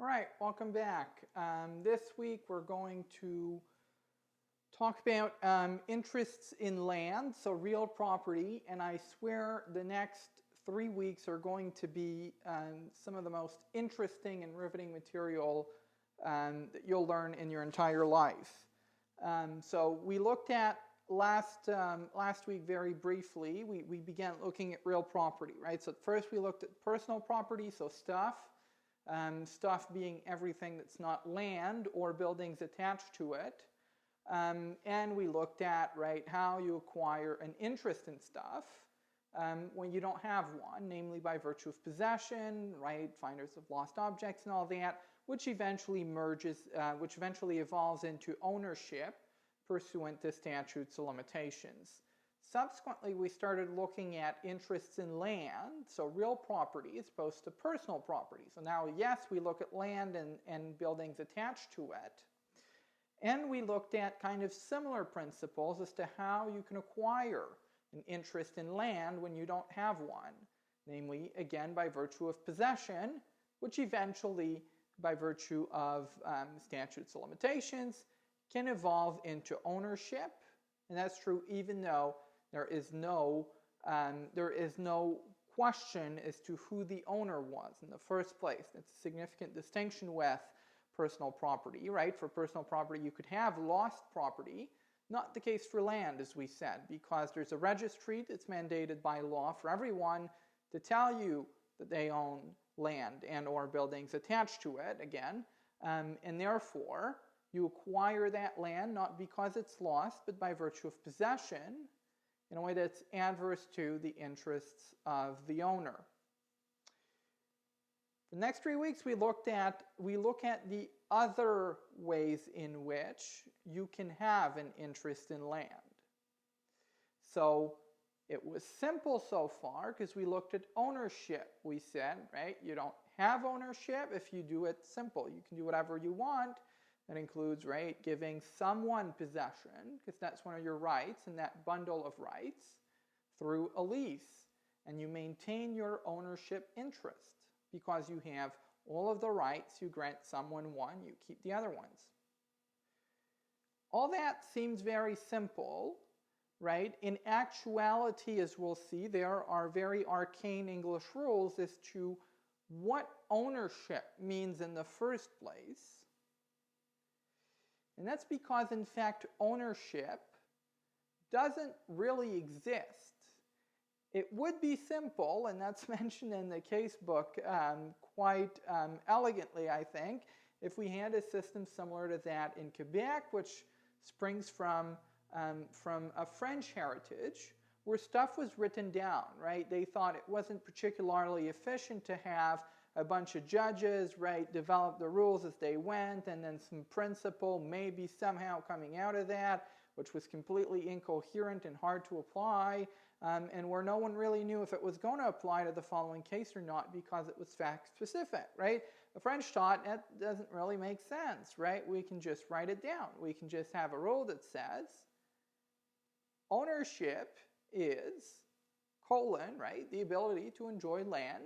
All right, welcome back. This week we're going to talk about interests in land, so real property, and I swear the next 3 weeks are going to be some of the most interesting and riveting material that you'll learn in your entire life. So we looked at last week very briefly. We began looking at real property, right? So first we looked at personal property, so stuff. Stuff being everything that's not land or buildings attached to it. And we looked at, right, how you acquire an interest in stuff when you don't have one, namely by virtue of possession, right, finders of lost objects and all that, which eventually evolves into ownership pursuant to statutes of limitations. Subsequently, we started looking at interests in land, so real property as opposed to personal property. So now, yes, we look at land and buildings attached to it. And we looked at kind of similar principles as to how you can acquire an interest in land when you don't have one. Namely, again, by virtue of possession, which eventually, by virtue of statutes of limitations, can evolve into ownership. And that's true even though there is no question as to who the owner was in the first place. That's a significant distinction with personal property, right? For personal property, you could have lost property. Not the case for land, as we said, because there's a registry that's mandated by law for everyone to tell you that they own land and or buildings attached to it, again, and therefore you acquire that land not because it's lost, but by virtue of possession in a way that's adverse to the interests of the owner. For the next 3 weeks, we look at the other ways in which you can have an interest in land. So it was simple so far because we looked at ownership. We said, right, you don't have ownership if you do it simple. You can do whatever you want. That includes, right, giving someone possession, because that's one of your rights in that bundle of rights, through a lease. And you maintain your ownership interest because you have all of the rights. You grant someone one, you keep the other ones. All that seems very simple, right? In actuality, as we'll see, there are very arcane English rules as to what ownership means in the first place. And that's because, in fact, ownership doesn't really exist. It would be simple, and that's mentioned in the case book quite elegantly, I think, if we had a system similar to that in Quebec, which springs from a French heritage, where stuff was written down, right? They thought it wasn't particularly efficient to have a bunch of judges, right, develop the rules as they went, and then some principle maybe somehow coming out of that, which was completely incoherent and hard to apply, and where no one really knew if it was going to apply to the following case or not because it was fact-specific, right? The French thought that doesn't really make sense, right? We can just write it down. We can just have a rule that says ownership is, right, the ability to enjoy land,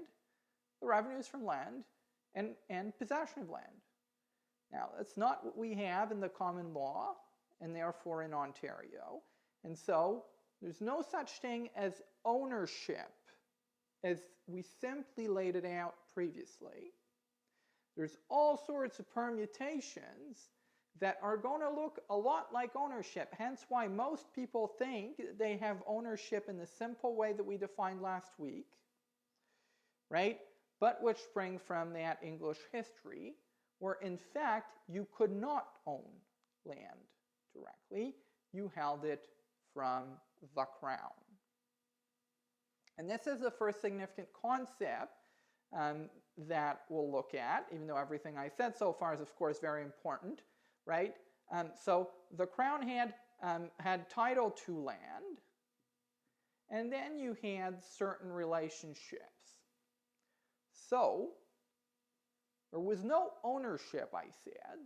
the revenues from land, and possession of land. Now, that's not what we have in the common law, and therefore in Ontario. And so, there's no such thing as ownership as we simply laid it out previously. There's all sorts of permutations that are going to look a lot like ownership, hence why most people think they have ownership in the simple way that we defined last week, right? But which spring from that English history, where in fact you could not own land directly, you held it from the crown. And this is the first significant concept that we'll look at, even though everything I said so far is of course very important, right? So the crown had title to land, and then you had certain relationships. So, there was no ownership, I said,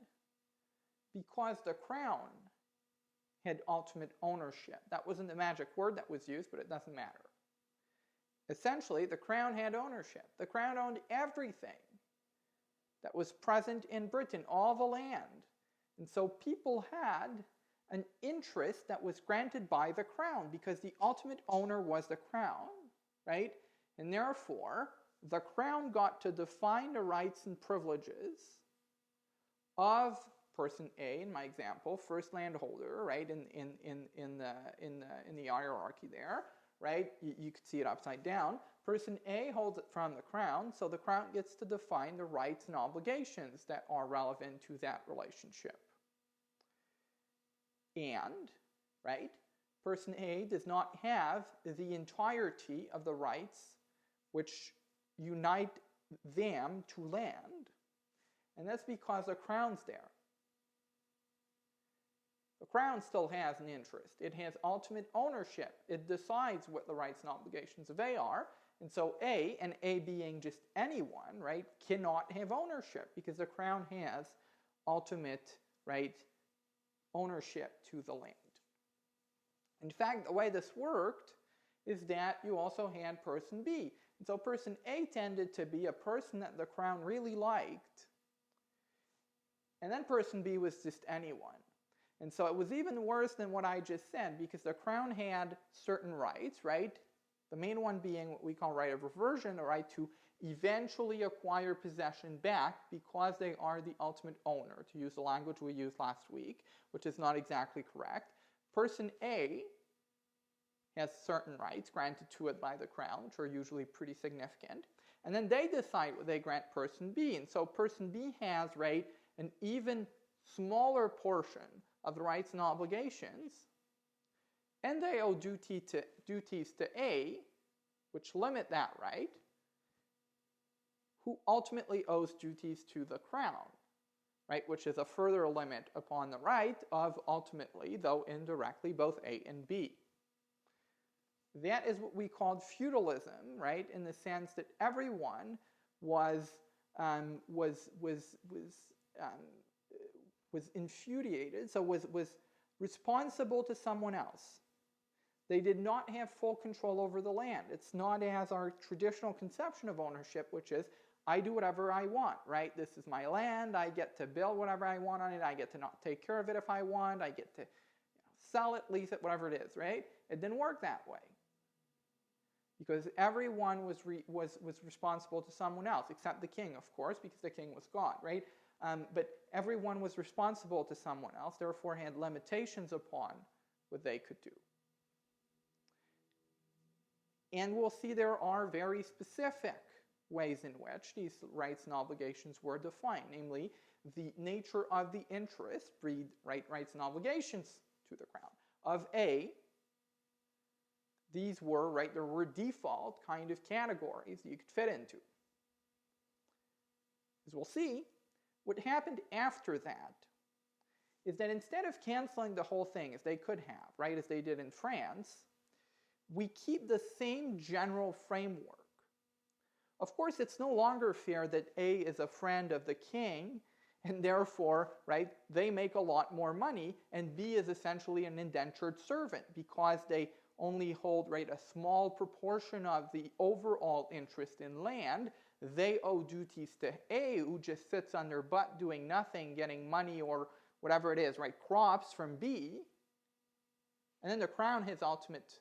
because the crown had ultimate ownership. That wasn't the magic word that was used, but it doesn't matter. Essentially, the crown had ownership. The crown owned everything. that was present in Britain, all the land. And so people had an interest that was granted by the crown because the ultimate owner was the crown, right? And therefore, the crown got to define the rights and privileges of person A, in my example, first landholder, right, in the hierarchy there, right? You could see it upside down. Person A holds it from the crown, so the crown gets to define the rights and obligations that are relevant to that relationship. And, right, person A does not have the entirety of the rights which unite them to land, and that's because the crown's there. The crown still has an interest. It has ultimate ownership. It decides what the rights and obligations of A are, and so A, and A being just anyone, right, cannot have ownership because the crown has ultimate, right, ownership to the land. In fact, the way this worked is that you also had person B. And so person A tended to be a person that the crown really liked, and then person B was just anyone. And so it was even worse than what I just said because the crown had certain rights, right? The main one being what we call right of reversion, the right to eventually acquire possession back because they are the ultimate owner, to use the language we used last week, which is not exactly correct. Person A has certain rights granted to it by the crown, which are usually pretty significant, and then they decide what they grant person B, and so person B has, right, an even smaller portion of the rights and obligations, and they owe duties to A, which limit that right, who ultimately owes duties to the crown, right, which is a further limit upon the right of ultimately, though indirectly, both A and B. That is what we called feudalism, right, in the sense that everyone was infeuded, so was responsible to someone else. They did not have full control over the land. It's not as our traditional conception of ownership, which is I do whatever I want, right? This is my land. I get to build whatever I want on it. I get to not take care of it if I want. I get to sell it, lease it, whatever it is, right? It didn't work that way because everyone was responsible to someone else, except the king, of course, because the king was God, right? But everyone was responsible to someone else, therefore had limitations upon what they could do. And we'll see there are very specific ways in which these rights and obligations were defined, namely the nature of the interest, breed rights and obligations to the crown. Of A, these were, right, there were default kind of categories you could fit into. As we'll see, what happened after that is that instead of canceling the whole thing, as they could have, right, as they did in France, we keep the same general framework. Of course, it's no longer fair that A is a friend of the king, and therefore, right, they make a lot more money, and B is essentially an indentured servant because they only hold, right, a small proportion of the overall interest in land. They owe duties to A, who just sits on their butt doing nothing, getting money or whatever it is, right, crops from B. And then the crown has ultimate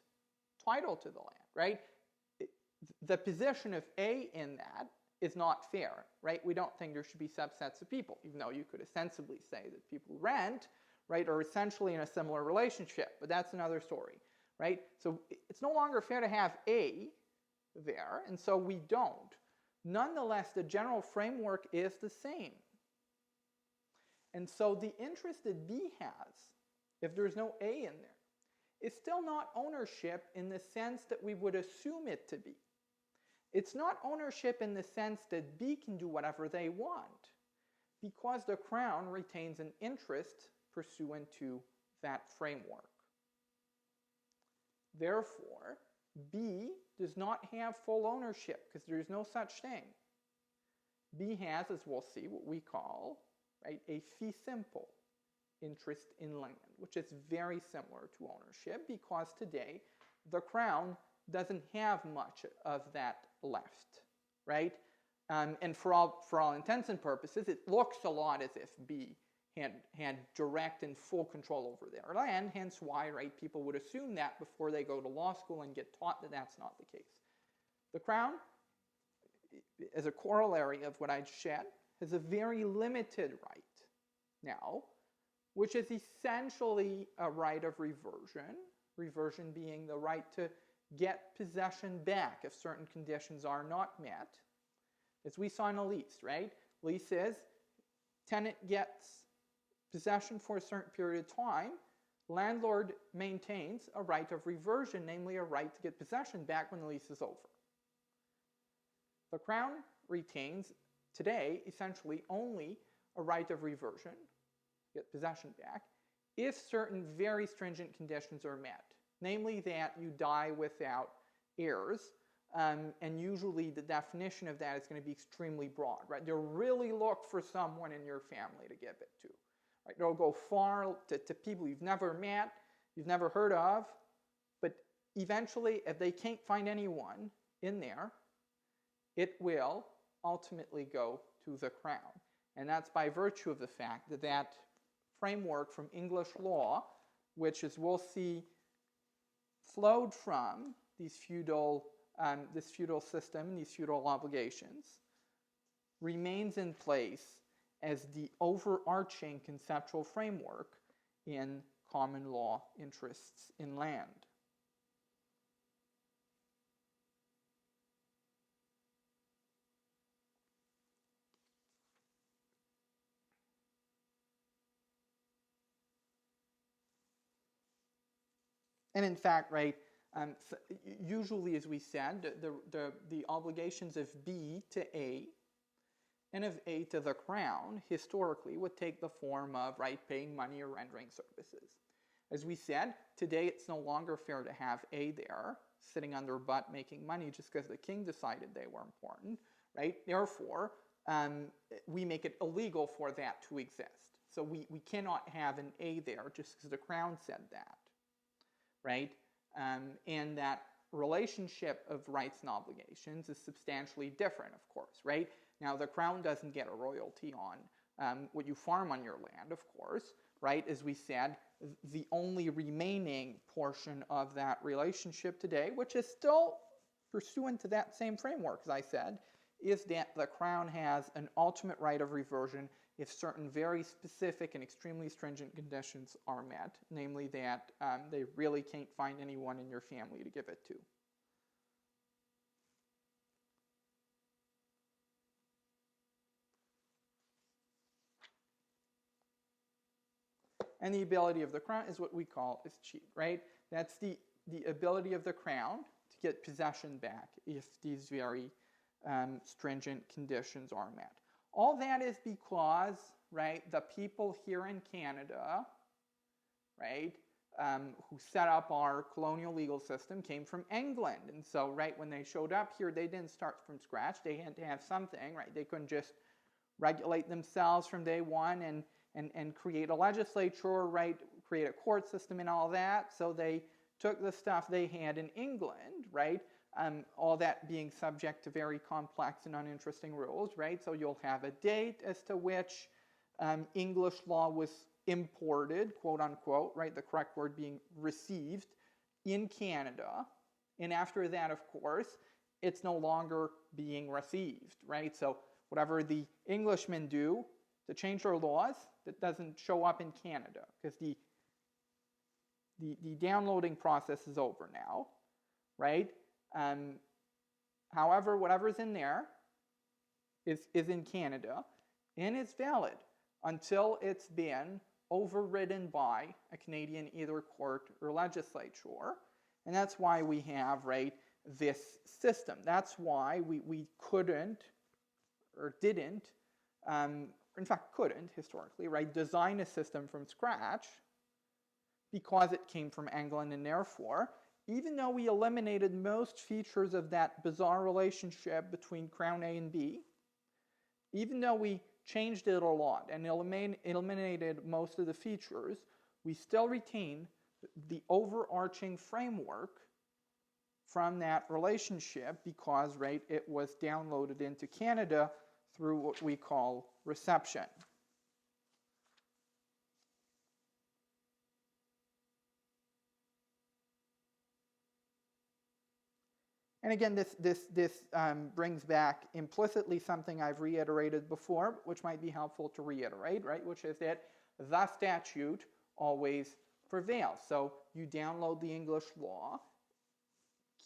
title to the land, right? The position of A in that is not fair, right? We don't think there should be subsets of people, even though you could ostensibly say that people who rent, right, are essentially in a similar relationship, but that's another story, right? So it's no longer fair to have A there, and so we don't. Nonetheless, the general framework is the same. And so the interest that B has, if there's no A in there, is still not ownership in the sense that we would assume it to be. It's not ownership in the sense that B can do whatever they want, because the crown retains an interest pursuant to that framework. Therefore, B does not have full ownership, because there is no such thing. B has, as we'll see, what we call, right, a fee simple interest in land, which is very similar to ownership, because today the crown doesn't have much of that left, right? And for all intents and purposes, it looks a lot as if B had direct and full control over their land, hence why, right, people would assume that before they go to law school and get taught that that's not the case. The Crown, as a corollary of what I said, has a very limited right now, which is essentially a right of reversion being the right to get possession back if certain conditions are not met. As we saw in a lease, right? Lease is tenant gets possession for a certain period of time. Landlord maintains a right of reversion, namely a right to get possession back when the lease is over. The Crown retains today essentially only a right of reversion, get possession back, if certain very stringent conditions are met, namely that you die without heirs. And usually the definition of that is going to be extremely broad, right? They'll really look for someone in your family to give it to, right? They'll go far to people you've never met, you've never heard of, but eventually, if they can't find anyone in there, it will ultimately go to the Crown. And that's by virtue of the fact that that framework from English law, which, as we'll see, flowed from these this feudal system, these feudal obligations, remains in place as the overarching conceptual framework in common law interests in land. And in fact, right, usually, as we said, the obligations of B to A and of A to the Crown historically would take the form of, right, paying money or rendering services. As we said, today it's no longer fair to have A there sitting on their butt making money just because the king decided they were important, right? Therefore, we make it illegal for that to exist. So we cannot have an A there just because the Crown said that, right? And that relationship of rights and obligations is substantially different, of course, right? Now, the Crown doesn't get a royalty on what you farm on your land, of course, right? As we said, the only remaining portion of that relationship today, which is still pursuant to that same framework, as I said, is that the Crown has an ultimate right of reversion if certain very specific and extremely stringent conditions are met, namely that they really can't find anyone in your family to give it to. And the ability of the Crown is what we call is cheat, right? That's the ability of the Crown to get possession back if these very stringent conditions are met. All that is because, right, the people here in Canada, right, who set up our colonial legal system came from England. And so, right, when they showed up here, they didn't start from scratch. They had to have something, right? They couldn't just regulate themselves from day one and create a legislature, right, create a court system and all that. So they took the stuff they had in England, right, all that being subject to very complex and uninteresting rules, right? So you'll have a date as to which English law was imported, quote unquote, right, the correct word being received in Canada. And after that, of course, it's no longer being received, right? So whatever the Englishmen do to change their laws, that doesn't show up in Canada because the downloading process is over now, right? However, whatever's in there is in Canada and it's valid until it's been overridden by a Canadian either court or legislature. And that's why we have, right, this system. That's why we couldn't or didn't, in fact couldn't historically, right, design a system from scratch because it came from England, and therefore, even though we eliminated most features of that bizarre relationship between Crown A and B, even though we changed it a lot and eliminated most of the features, we still retain the overarching framework from that relationship because, right, it was downloaded into Canada through what we call reception. And again, this brings back implicitly something I've reiterated before, which might be helpful to reiterate, right? Which is that the statute always prevails. So you download the English law.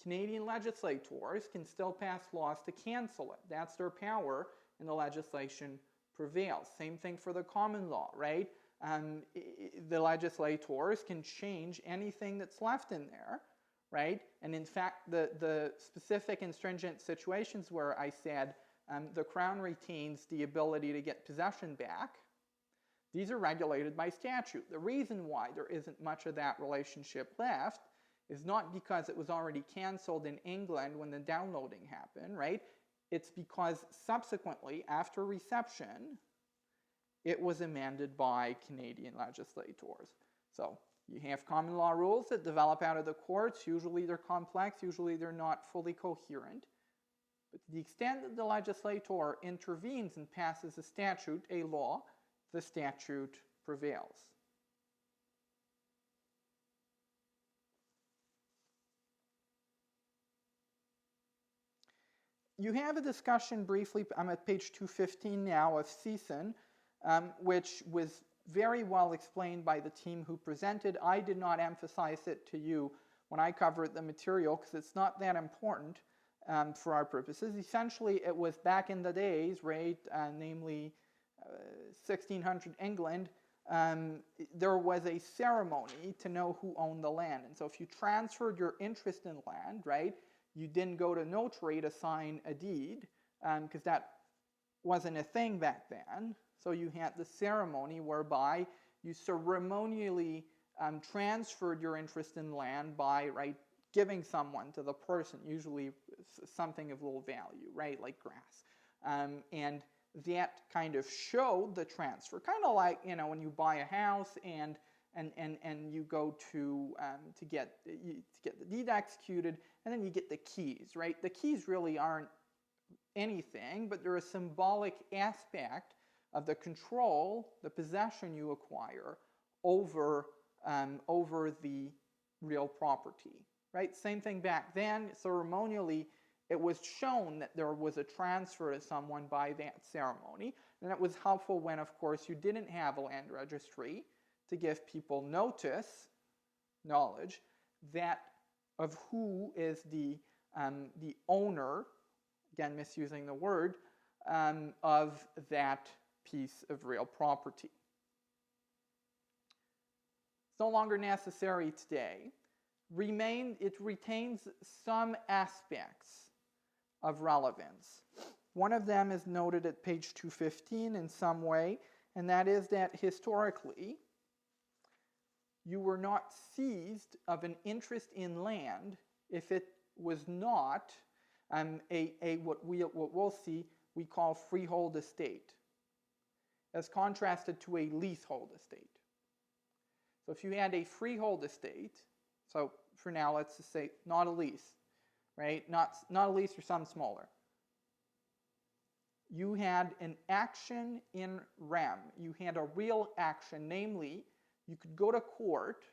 Canadian legislators can still pass laws to cancel it. That's their power, and the legislation prevails. Same thing for the common law, right? The legislators can change anything that's left in there, right? And in fact, the specific and stringent situations where I said the Crown retains the ability to get possession back, these are regulated by statute. The reason why there isn't much of that relationship left is not because it was already canceled in England when the downloading happened, right? It's because subsequently, after reception, it was amended by Canadian legislators. So you have common law rules that develop out of the courts. Usually they're complex. Usually they're not fully coherent. But to the extent that the legislator intervenes and passes a statute, a law, the statute prevails. You have a discussion briefly, I'm at page 215 now, of Csun, which was very well explained by the team who presented. I did not emphasize it to you when I covered the material because it's not that important for our purposes. Essentially, it was back in the days, right, namely 1600 England, there was a ceremony to know who owned the land. And so if you transferred your interest in land, right, you didn't go to notary to sign a deed because that wasn't a thing back then. So you had the ceremony whereby you ceremonially transferred your interest in land by, right, giving someone to the person, usually something of little value, right, like grass. And that kind of showed the transfer, kind of like, you know, when you buy a house and you go to get the deed executed, and then you get the keys, right? The keys really aren't anything, but they're a symbolic aspect of the control, the possession you acquire over the real property, right? Same thing back then. Ceremonially, it was shown that there was a transfer to someone by that ceremony, and it was helpful when, of course, you didn't have a land registry to give people knowledge that of who is the owner, again misusing the word, of that piece of real property. It's no longer necessary today. It retains some aspects of relevance. One of them is noted at page 215 in some way, and that is that historically, you were not seized of an interest in land if it was not what we'll see we call freehold estate, as contrasted to a leasehold estate. So if you had a freehold estate, so for now let's just say not a lease, right? Not a lease or some smaller. You had an action in rem. You had a real action, namely, you could go to court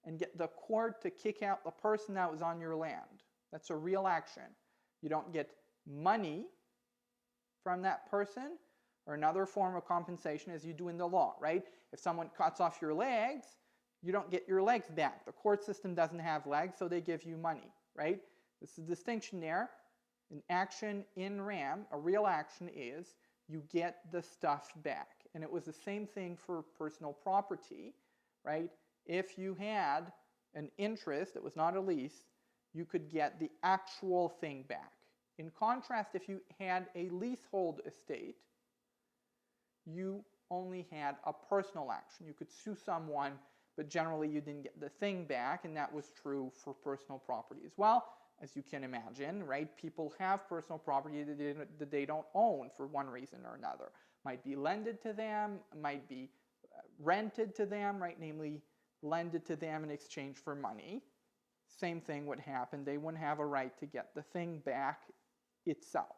and get the court to kick out the person that was on your land. That's a real action. You don't get money from that person or another form of compensation as you do in the law, right? If someone cuts off your legs, you don't get your legs back. The court system doesn't have legs, so they give you money, right? This is the distinction there. An action in rem, a real action is you get the stuff back. And it was the same thing for personal property, right? If you had an interest that was not a lease, you could get the actual thing back. In contrast, if you had a leasehold estate, you only had a personal action. You could sue someone, but generally you didn't get the thing back, and that was true for personal property as well. As you can imagine, right? People have personal property that they don't own for one reason or another. Might be lended to them, might be rented to them, right? Namely, lended to them in exchange for money. same thing would happen. They wouldn't have a right to get the thing back itself.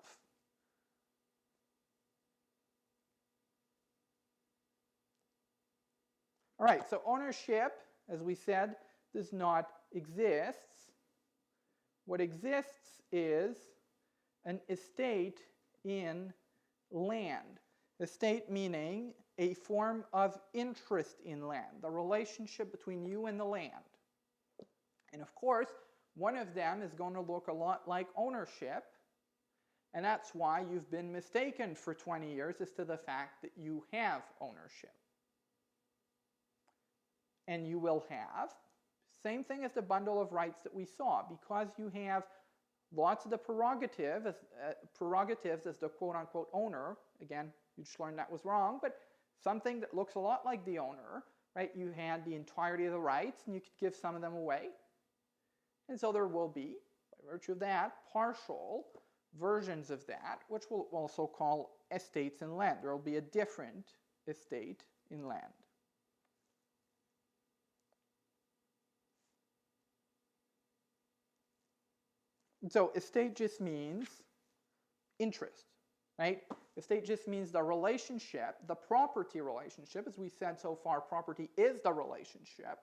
All right, so ownership, as we said, does not exist. What exists is an estate in land. Estate meaning a form of interest in land, the relationship between you and the land. And of course, one of them is going to look a lot like ownership, and that's why you've been mistaken for 20 years as to the fact that you have ownership. And you will have, same thing as the bundle of rights that we saw, because you have lots of the prerogatives as the quote-unquote owner. Again, you just learned that was wrong, but something that looks a lot like the owner, right? You had the entirety of the rights, and you could give some of them away. And so there will be, by virtue of that, partial versions of that, which we'll also call estates in land. There will be a different estate in land. So estate just means interest, right? Estate just means the relationship, the property relationship. As we said so far, property is the relationship,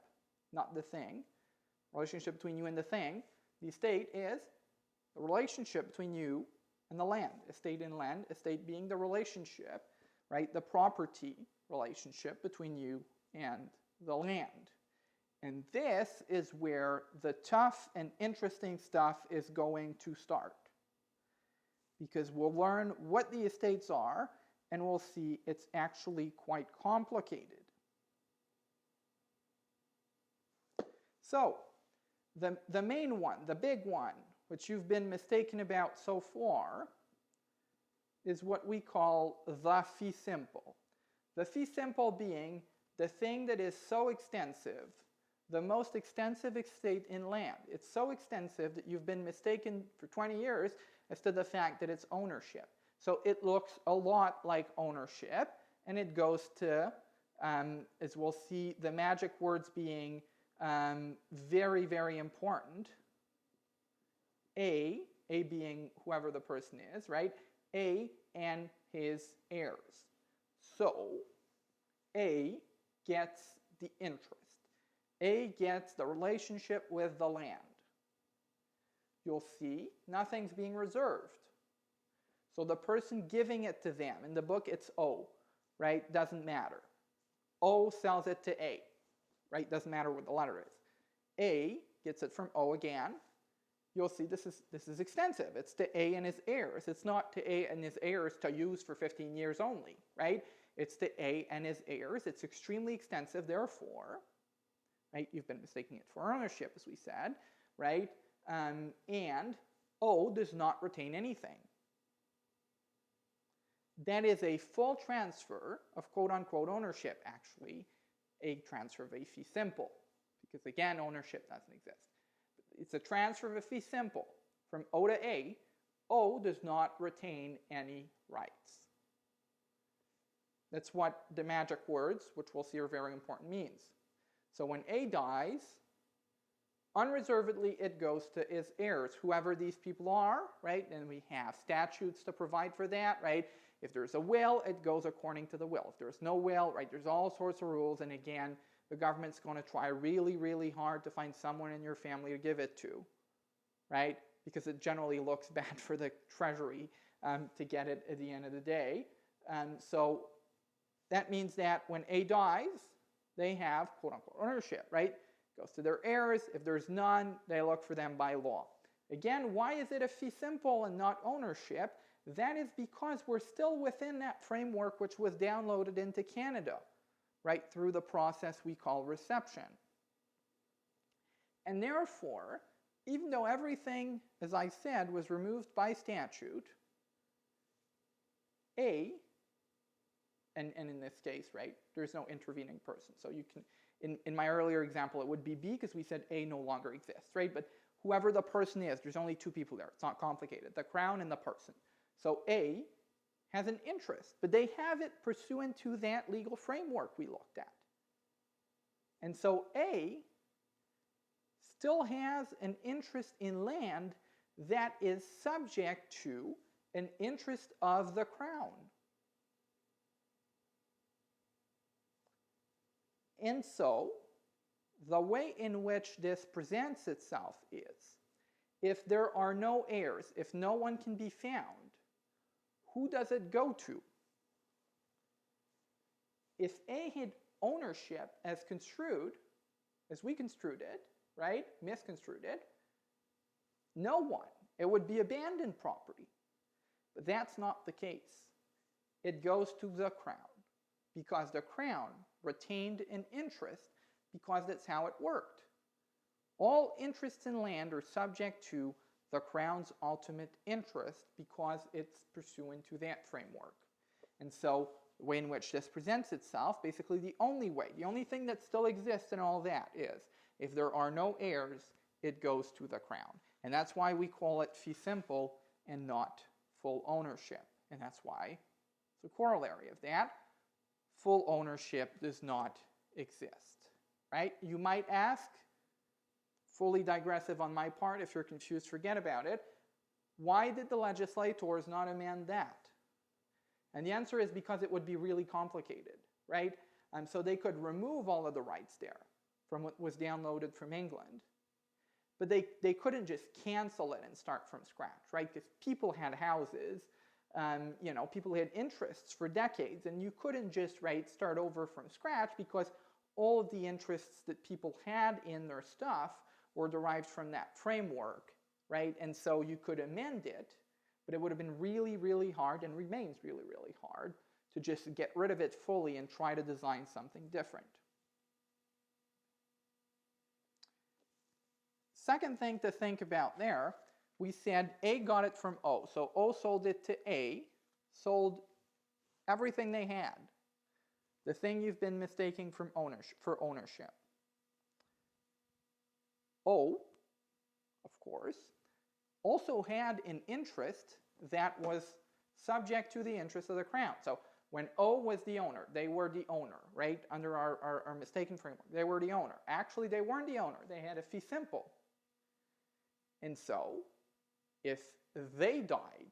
not the thing. Relationship between you and the thing. The estate is the relationship between you and the land. Estate in land, estate being the relationship, right? The property relationship between you and the land. And this is where the tough and interesting stuff is going to start. Because we'll learn what the estates are, and we'll see it's actually quite complicated. So, the main one, the big one, which you've been mistaken about so far, is what we call the fee simple. The fee simple being the thing that is so extensive, the most extensive estate in land. It's so extensive that you've been mistaken for 20 years as to the fact that it's ownership. So it looks a lot like ownership, and it goes to, as we'll see, the magic words being very, very important. A being whoever the person is, right? A and his heirs. So A gets the interest. A gets the relationship with the land. You'll see nothing's being reserved. So the person giving it to them, in the book it's O, right? Doesn't matter. O sells it to A, right? Doesn't matter what the letter is. A gets it from O again. You'll see this is extensive. It's to A and his heirs. It's not to A and his heirs to use for 15 years only, right? It's to A and his heirs. It's extremely extensive, therefore, right? You've been mistaking it for ownership, as we said, right? And O does not retain anything. That is a full transfer of quote-unquote ownership, actually, a transfer of a fee simple, because again, ownership doesn't exist. It's a transfer of a fee simple from O to A. O does not retain any rights. That's what the magic words, which we'll see are very important, means. So when A dies, unreservedly it goes to his heirs, whoever these people are, right? And we have statutes to provide for that, right? If there's a will, it goes according to the will. If there's no will, right, there's all sorts of rules, and again, the government's going to try really, really hard to find someone in your family to give it to, right? Because it generally looks bad for the treasury to get it at the end of the day. So that means that when A dies, they have quote-unquote ownership, right? Goes to their heirs. If there's none, they look for them by law. Again, why is it a fee simple and not ownership? That is because we're still within that framework which was downloaded into Canada, right, through the process we call reception. And therefore, even though everything, as I said, was removed by statute, A, and in this case, right, there's no intervening person. So you can, in my earlier example, it would be B because we said A no longer exists, right? But whoever the person is, there's only two people there. It's not complicated, the crown and the person. So A has an interest, but they have it pursuant to that legal framework we looked at. And so A still has an interest in land that is subject to an interest of the crown. And so, the way in which this presents itself is, if there are no heirs, if no one can be found, who does it go to? If A had ownership as construed, as we construed it, right, misconstrued it, no one. It would be abandoned property. But that's not the case. It goes to the crown, because the crown retained an interest, because that's how it worked. All interests in land are subject to the crown's ultimate interest because it's pursuant to that framework. And so the way in which this presents itself, basically the only thing that still exists in all that is, if there are no heirs, it goes to the crown. And that's why we call it fee simple and not full ownership. And that's why it's a corollary of that. Full ownership does not exist, right? You might ask, fully digressive on my part, if you're confused, forget about it, why did the legislators not amend that? And the answer is because it would be really complicated, right? So they could remove all of the rights there from what was downloaded from England, but they couldn't just cancel it and start from scratch, right? Because people had houses, people had interests for decades, and you couldn't just, right, start over from scratch because all of the interests that people had in their stuff were derived from that framework, right? And so you could amend it, but it would have been really, really hard, and remains really, really hard, to just get rid of it fully and try to design something different. Second thing to think about there, we said A got it from O. So O sold it to A, sold everything they had, the thing you've been mistaking for ownership. O, of course, also had an interest that was subject to the interest of the crown. So when O was the owner, they were the owner, right? Under our mistaken framework, they were the owner. Actually, they weren't the owner. They had a fee simple. And so, if they died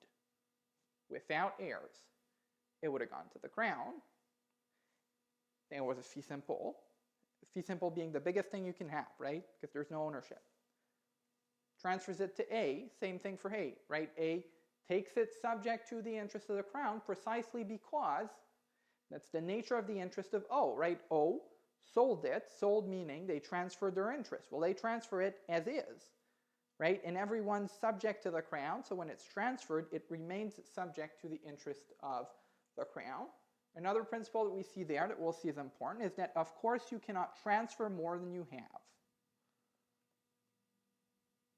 without heirs, it would have gone to the crown. There was a fee simple being the biggest thing you can have, right? Because there's no ownership. Transfers it to A, same thing for A, right? A takes it subject to the interest of the crown precisely because that's the nature of the interest of O, right? O sold it, sold meaning they transferred their interest. Well, they transfer it as is, right? And everyone's subject to the crown, so when it's transferred, it remains subject to the interest of the crown. Another principle that we see there that we'll see is important is that, of course, you cannot transfer more than you have,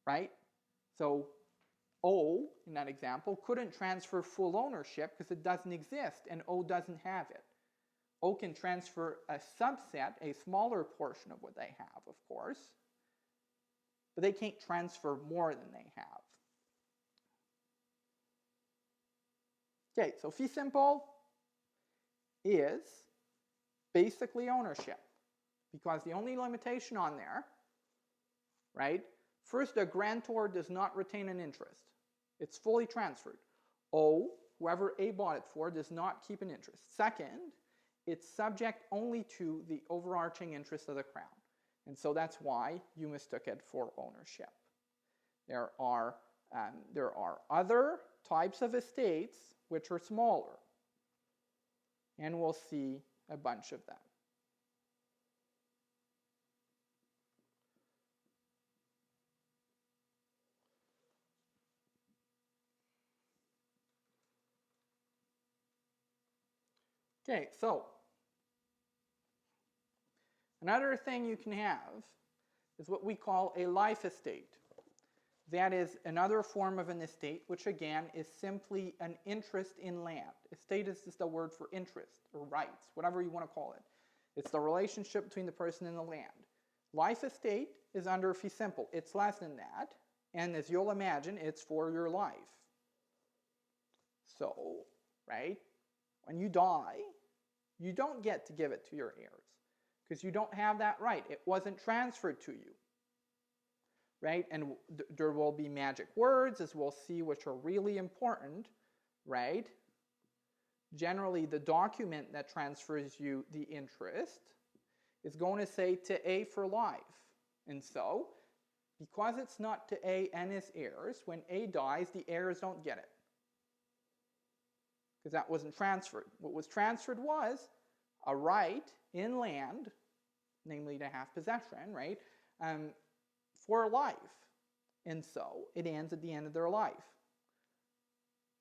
right? So O, in that example, couldn't transfer full ownership because it doesn't exist and O doesn't have it. O can transfer a subset, a smaller portion of what they have, of course, but they can't transfer more than they have. Okay, so fee simple is basically ownership, because the only limitation on there, right? First, a grantor does not retain an interest. It's fully transferred. O, whoever A bought it for, does not keep an interest. Second, it's subject only to the overarching interest of the crown. And so that's why you mistook it for ownership. There are other types of estates which are smaller, and we'll see a bunch of them. Okay, so another thing you can have is what we call a life estate. That is another form of an estate, which again is simply an interest in land. Estate is just a word for interest or rights, whatever you want to call it. It's the relationship between the person and the land. Life estate is under fee simple. It's less than that, and as you'll imagine, it's for your life. So, right, when you die, you don't get to give it to your heirs because you don't have that right. It wasn't transferred to you. right? And there will be magic words, as we'll see, which are really important, right? Generally, the document that transfers you the interest is going to say to A for life. And so, because it's not to A and his heirs, when A dies, the heirs don't get it. Because that wasn't transferred. What was transferred was a right in land, namely to have possession, right, for life. And so, it ends at the end of their life.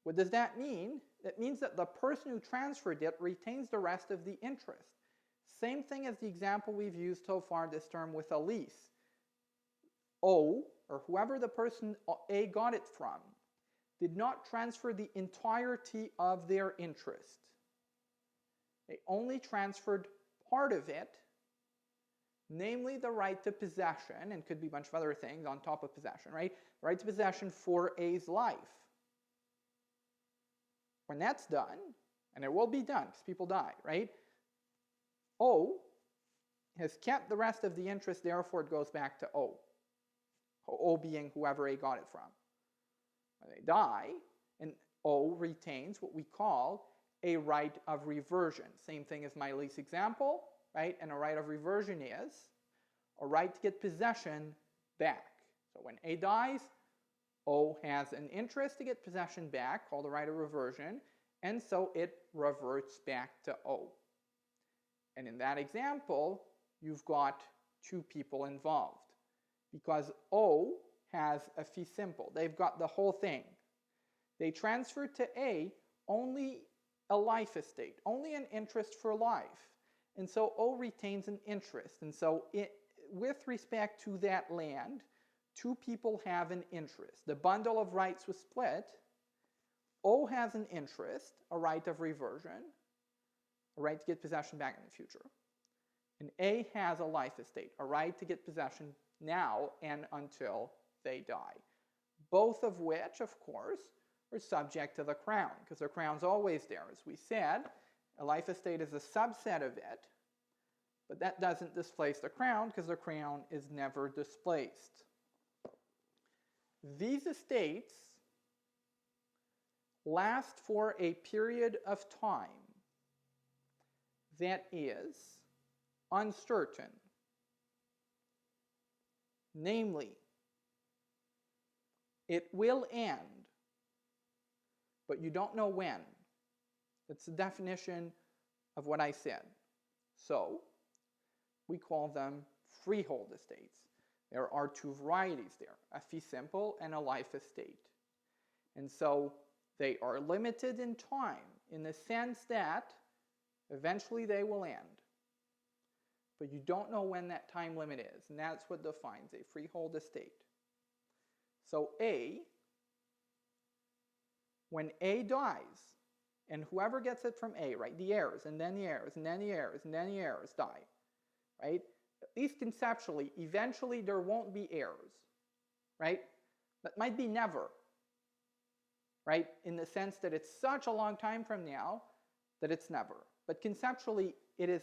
What does that mean? That means that the person who transferred it retains the rest of the interest. Same thing as the example we've used so far this term with a lease. O, or whoever the person A got it from, did not transfer the entirety of their interest. They only transferred part of it, namely the right to possession, and could be a bunch of other things on top of possession, right? The right to possession for A's life. When that's done, and it will be done because people die, right? O has kept the rest of the interest, therefore it goes back to O. O being whoever A got it from. When they die, and O retains what we call a right of reversion. Same thing as my lease example, right? And a right of reversion is a right to get possession back. So when A dies, O has an interest to get possession back, called a right of reversion, and so it reverts back to O. And in that example, you've got two people involved, because O has a fee simple. They've got the whole thing. They transferred to A only a life estate, only an interest for life. And so O retains an interest. And so with respect to that land, two people have an interest. The bundle of rights was split. O has an interest, a right of reversion, a right to get possession back in the future. And A has a life estate, a right to get possession now and until they die. Both of which, of course, are subject to the crown, because the crown's always there. As we said, a life estate is a subset of it, but that doesn't displace the crown, because the crown is never displaced. These estates last for a period of time that is uncertain. Namely, it will end, but you don't know when. That's the definition of what I said. So, we call them freehold estates. There are two varieties there, a fee simple and a life estate. And so, they are limited in time in the sense that eventually they will end. But you don't know when that time limit is, and that's what defines a freehold estate. So A, when A dies, and whoever gets it from A, right, the heirs, and then the heirs, and then the heirs, and then the heirs die, right? At least conceptually, eventually there won't be heirs, right? That might be never, right? In the sense that it's such a long time from now that it's never. But conceptually, it is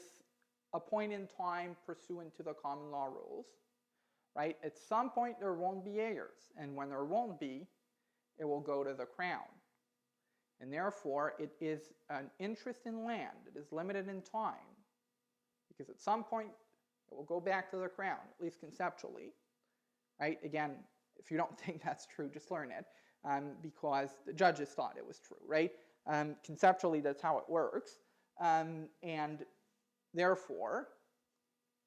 a point in time pursuant to the common law rules, right? At some point there won't be heirs, and when there won't be, it will go to the crown. And therefore, it is an interest in land. It is limited in time, because at some point it will go back to the crown, at least conceptually, right? Again, if you don't think that's true, just learn it, because the judges thought it was true, right? Conceptually, that's how it works, and therefore,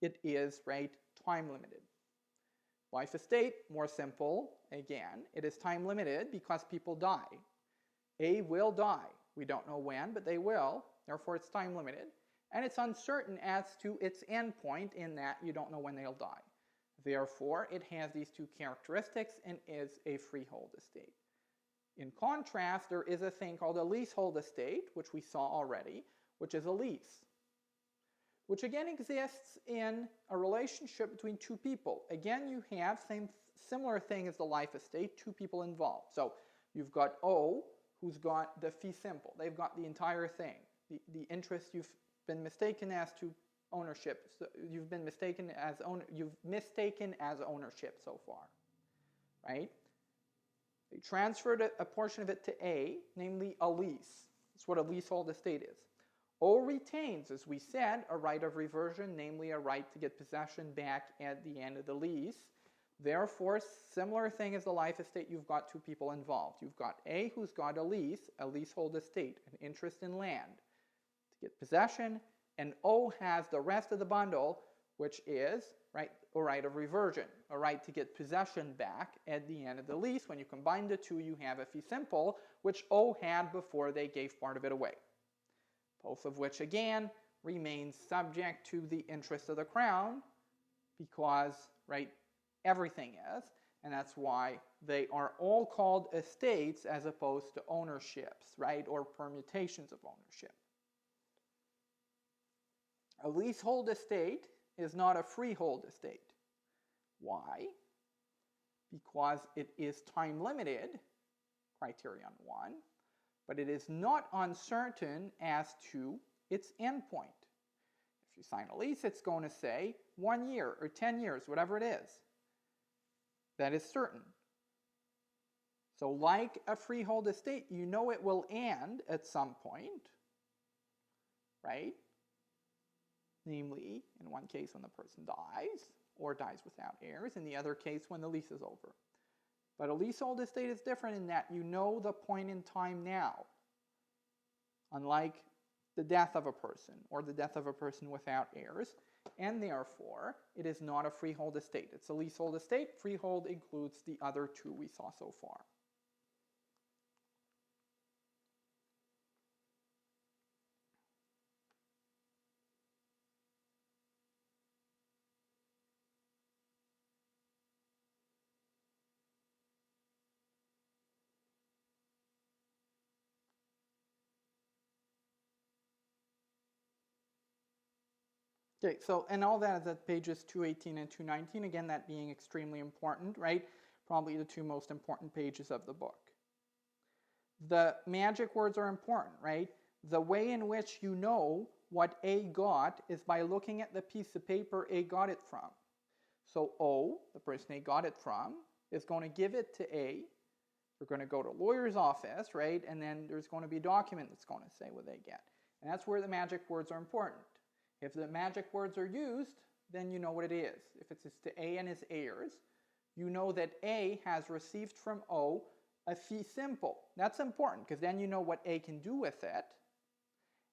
it is, right, time limited. Life estate, more simple, again, it is time limited because people die. A will die. We don't know when, but they will, therefore it's time limited. And it's uncertain as to its end point in that you don't know when they'll die. Therefore, it has these two characteristics and is a freehold estate. In contrast, there is a thing called a leasehold estate, which we saw already, which is a lease, which again exists in a relationship between two people. Again, you have similar thing as the life estate, two people involved. So you've got O, who's got the fee simple. They've got the entire thing. The interest you've been mistaken as to ownership. So you've mistaken as ownership so far. right? They transferred a portion of it to A, namely a lease. That's what a leasehold estate is. O retains, as we said, a right of reversion, namely a right to get possession back at the end of the lease. Therefore, similar thing as the life estate, you've got two people involved. You've got A, who's got a leasehold estate, an interest in land to get possession, and O has the rest of the bundle, which is a right of reversion, a right to get possession back at the end of the lease. When you combine the two, you have a fee simple, which O had before they gave part of it away. Both of which, again, remain subject to the interest of the Crown because, everything is, and that's why they are all called estates as opposed to ownerships, or permutations of ownership. A leasehold estate is not a freehold estate. Why? Because it is time limited, criterion 1, but it is not uncertain as to its endpoint. If you sign a lease, it's going to say 1 year or 10 years, whatever it is. That is certain. So like a freehold estate, you know it will end at some point, namely, in one case when the person dies, or dies without heirs, in the other case when the lease is over. But a leasehold estate is different in that you know the point in time now, unlike the death of a person, or the death of a person without heirs, and therefore, it is not a freehold estate. It's a leasehold estate. Freehold includes the other two we saw so far. Okay, so, and all that is at pages 218 and 219, again, that being extremely important, Probably the two most important pages of the book. The magic words are important, The way in which you know what A got is by looking at the piece of paper A got it from. So O, the person A got it from, is going to give it to A. They're going to go to a lawyer's office, And then there's going to be a document that's going to say what they get. And that's where the magic words are important. If the magic words are used, then you know what it is. If it's to A and his heirs, you know that A has received from O a fee simple. That's important because then you know what A can do with it.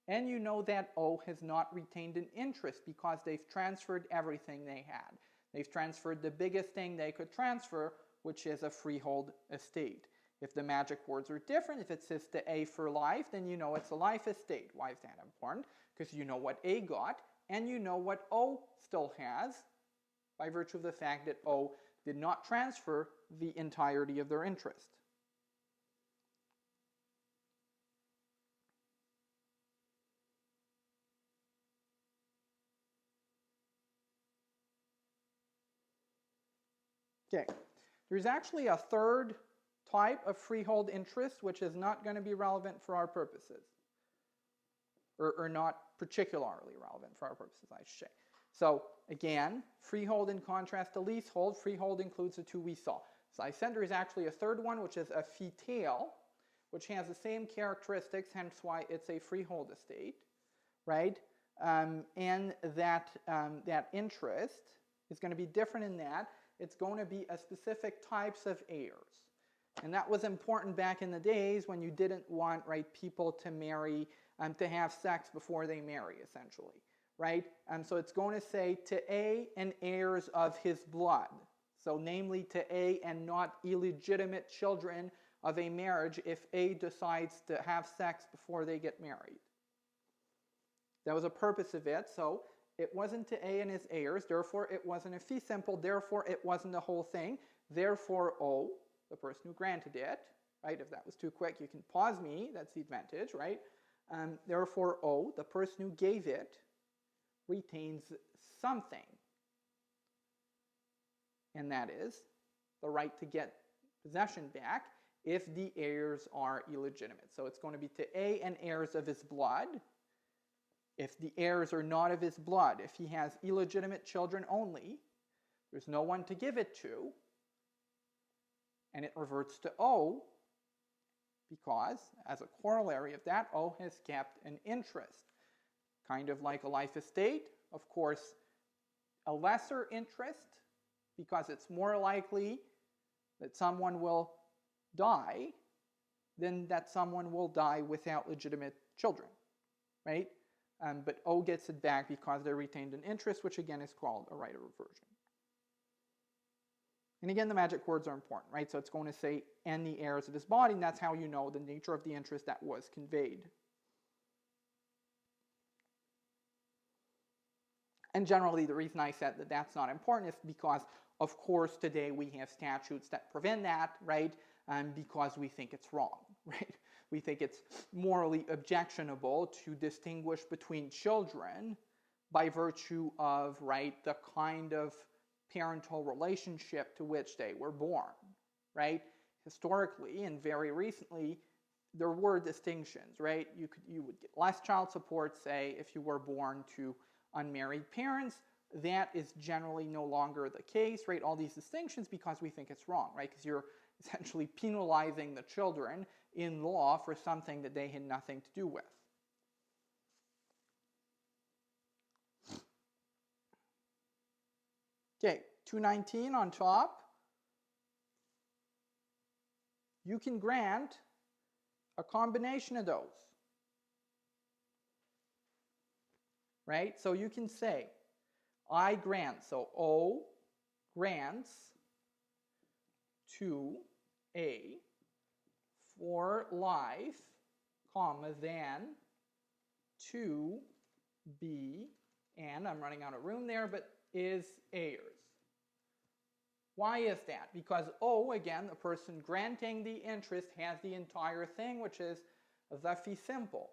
And you know that O has not retained an interest because they've transferred everything they had. They've transferred the biggest thing they could transfer, which is a freehold estate. If the magic words are different, if it says to A for life, then you know it's a life estate. Why is that important? Because you know what A got, and you know what O still has, by virtue of the fact that O did not transfer the entirety of their interest. Okay, there's actually a third type of freehold interest which is not going to be relevant for our purposes, or not particularly relevant for our purposes, I should say. So again, freehold in contrast to leasehold, freehold includes the two we saw. So I said there is actually a third one, which is a fee tail, which has the same characteristics, hence why it's a freehold estate, and that interest is going to be different in that it's going to be a specific types of heirs. And that was important back in the days when you didn't want people to marry, to have sex before they marry, essentially. So it's going to say to A and heirs of his blood. So namely to A and not illegitimate children of a marriage if A decides to have sex before they get married. That was a purpose of it. So it wasn't to A and his heirs, therefore it wasn't a fee simple, therefore it wasn't the whole thing. Therefore O, the person who granted it, if that was too quick, you can pause me, that's the advantage, therefore O, the person who gave it, retains something. And that is the right to get possession back if the heirs are illegitimate. So it's going to be to A and heirs of his blood. If the heirs are not of his blood, if he has illegitimate children only, there's no one to give it to, and it reverts to O because, as a corollary of that, O has kept an interest. Kind of like a life estate, of course, a lesser interest because it's more likely that someone will die than that someone will die without legitimate children, right? But O gets it back because they retained an interest, which again is called a right of reversion. And again, the magic words are important, right? So it's going to say, and the heirs of his body, and that's how you know the nature of the interest that was conveyed. And generally, the reason I said that that's not important is because, of course, today we have statutes that prevent that, right? Because we think it's wrong, right? We think it's morally objectionable to distinguish between children by virtue of, right, the kind of parental relationship to which they were born, right? Historically and very recently, there were distinctions, right? You would get less child support, say, if you were born to unmarried parents. That is generally no longer the case, right? All these distinctions because we think it's wrong, right? Because you're essentially penalizing the children in law for something that they had nothing to do with. Okay, 219 on top. You can grant a combination of those, right? So you can say, I grant, so O grants to A for life, comma, than to B, and I'm running out of room there, but is heirs. Why is that? Because O, again, the person granting the interest has the entire thing, which is zafi simple.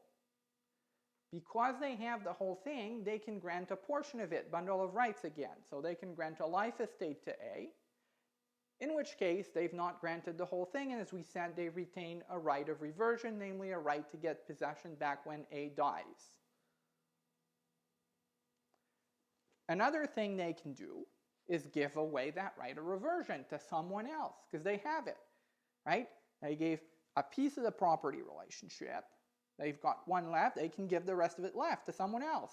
Because they have the whole thing, they can grant a portion of it, bundle of rights again. So they can grant a life estate to A, in which case they've not granted the whole thing, and as we said, they retain a right of reversion, namely a right to get possession back when A dies. Another thing they can do is give away that right of reversion to someone else, because they have it, right? They gave a piece of the property relationship. They've got one left. They can give the rest of it left to someone else.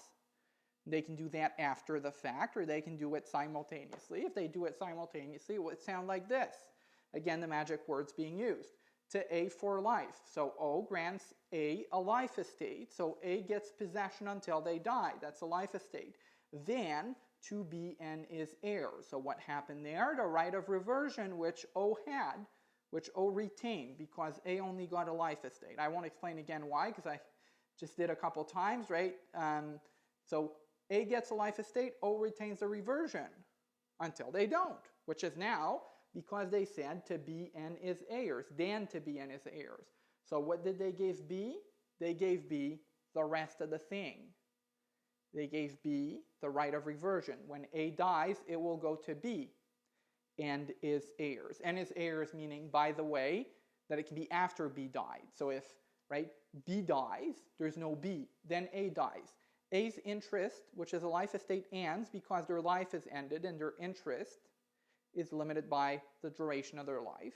They can do that after the fact, or they can do it simultaneously. If they do it simultaneously, it would sound like this. Again, the magic words being used. To A for life. So O grants A a life estate. So A gets possession until they die. That's a life estate. Then to B and is heirs. So what happened there? The right of reversion, which O had, which O retained, because A only got a life estate. I won't explain again why, because I just did a couple times, right? So A gets a life estate, O retains the reversion until they don't, which is now because they said to B and is heirs, than to B and is heirs. So what did they give B? They gave B the rest of the thing. They gave B the right of reversion. When A dies, it will go to B and is heirs. And is heirs meaning, by the way, that it can be after B died. So if, right, B dies, there's no B. Then A dies. A's interest, which is a life estate, ends because their life is ended and their interest is limited by the duration of their life.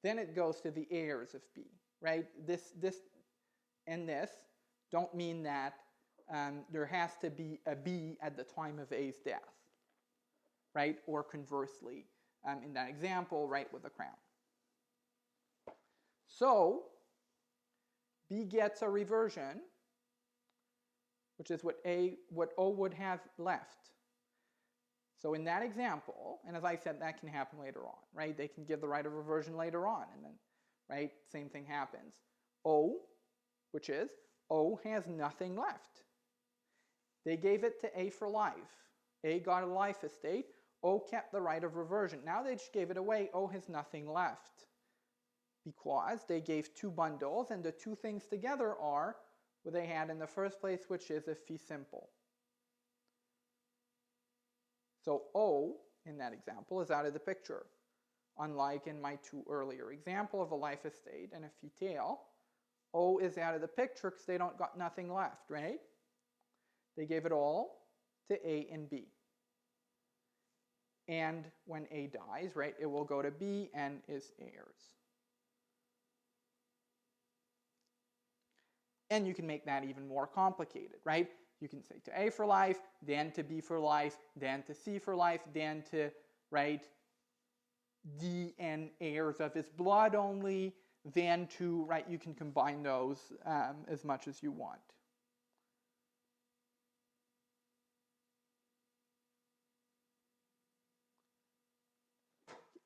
Then it goes to the heirs of B, right? This and this don't mean that there has to be a B at the time of A's death, right? Or conversely, in that example, right, with the crown. So, B gets a reversion, which is what O would have left. So in that example, and as I said, that can happen later on, right? They can give the right of reversion later on, and then, right, same thing happens. O, which is, O has nothing left. They gave it to A for life. A got a life estate. O kept the right of reversion. Now they just gave it away. O has nothing left because they gave two bundles, and the two things together are what they had in the first place, which is a fee simple. So O, in that example, is out of the picture. Unlike in my two earlier example of a life estate and a fee tail, O is out of the picture because they don't got nothing left, right? They gave it all to A and B. and when A dies, right, it will go to B and its heirs. And you can make that even more complicated, right? You can say to A for life, then to B for life, then to C for life, then to, right, D and heirs of his blood only, then to, right, you can combine those as much as you want.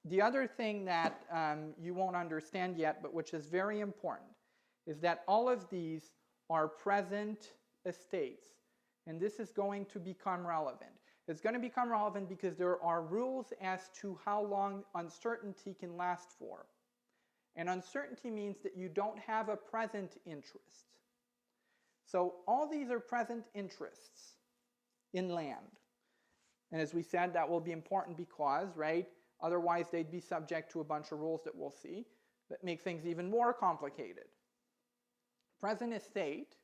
The other thing that you won't understand yet, but which is very important, is that all of these are present estates. And this is going to become relevant. It's going to become relevant because there are rules as to how long uncertainty can last for. And uncertainty means that you don't have a present interest. So all these are present interests in land. And as we said, that will be important because, right, otherwise they'd be subject to a bunch of rules that we'll see that make things even more complicated. Present estate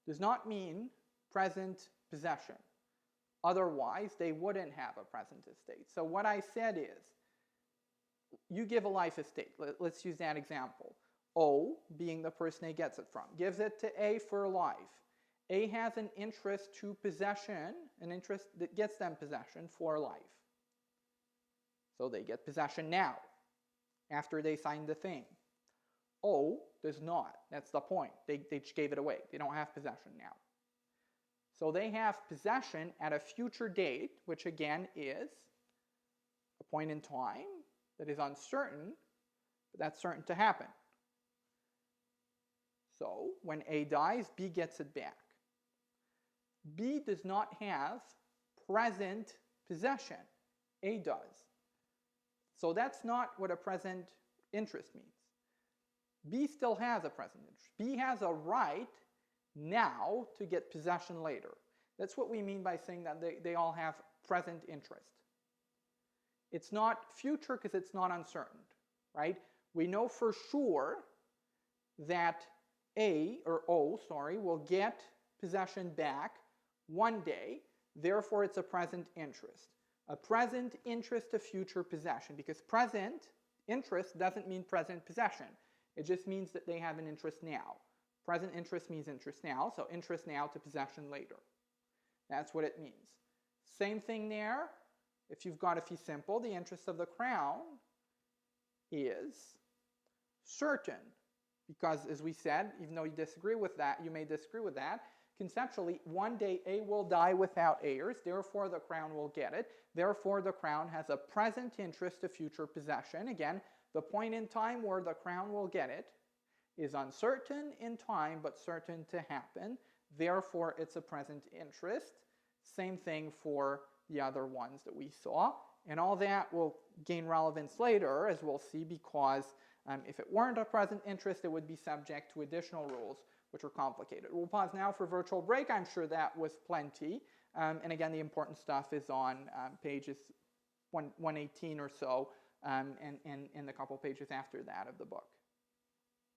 does not mean present possession. Otherwise, they wouldn't have a present estate. So what I said is, you give a life estate. Let's use that example. O, being the person A gets it from, gives it to A for life. A has an interest to possession, an interest that gets them possession for life. So they get possession now, after they sign the thing. O does not. That's the point. They just gave it away. They don't have possession now. So they have possession at a future date, which again is a point in time that is uncertain, but that's certain to happen. So when A dies, B gets it back. B does not have present possession. A does. So that's not what a present interest means. B still has a present interest. B has a right now to get possession later. That's what we mean by saying that they all have present interest. It's not future because it's not uncertain, right? We know for sure that O will get possession back one day, therefore it's a present interest. A present interest of future possession, because present interest doesn't mean present possession. It just means that they have an interest now. Present interest means interest now, so interest now to possession later. That's what it means. Same thing there. If you've got a fee simple, the interest of the crown is certain. Because as we said, even though you disagree with that, you may disagree with that, conceptually, one day A will die without heirs, therefore the crown will get it. Therefore the crown has a present interest of future possession. Again, the point in time where the crown will get it is uncertain in time, but certain to happen. Therefore, it's a present interest. Same thing for the other ones that we saw. And all that will gain relevance later, as we'll see, because if it weren't a present interest, it would be subject to additional rules, which are complicated. We'll pause now for virtual break. I'm sure that was plenty. And again, the important stuff is on pages 118 or so, and the couple pages after that of the book.